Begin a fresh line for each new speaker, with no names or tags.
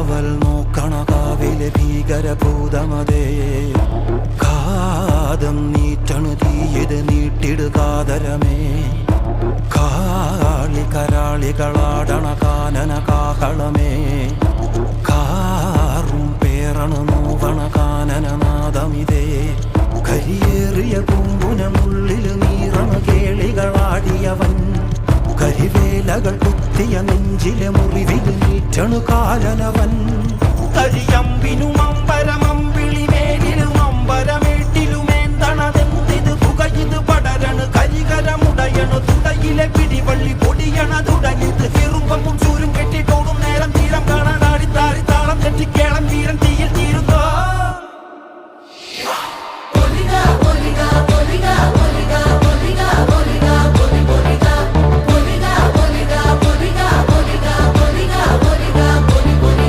കാവൽ നോക്കണ കാവിലെ ഭീകരഭൂതമതേ കാതം നീറ്റണു തീയത് നീട്ടിടുകാതരമേ കാളി കരാളികളാടണ കാനന കാഹളമേ കാറും പേറണു നോവണ കാനനനാദമിതേ കരിയേറിയ പൂമ്പുനമുള്ളില് നീറണ കേളികളാടിയവൻ കരിവേലകൾ കുത്തിയ നെഞ്ചിലെ മുറിവില് നീറ്റണു കാലനവൻ കരിയമ്പിനും അമ്പരമമ്പിളി മേലിലും അമ്പരമേട്ടിലുമേന്തണതെന്തിത് പുകയിത് പടരണു കരികരമുടയണു തുടയിലെ പിടിവള്ളി പൊടിയണ തുടങ്ങിത് ചെറുമ്പും ചൂരും കെട്ടിട്ടോടും നേരം തീരം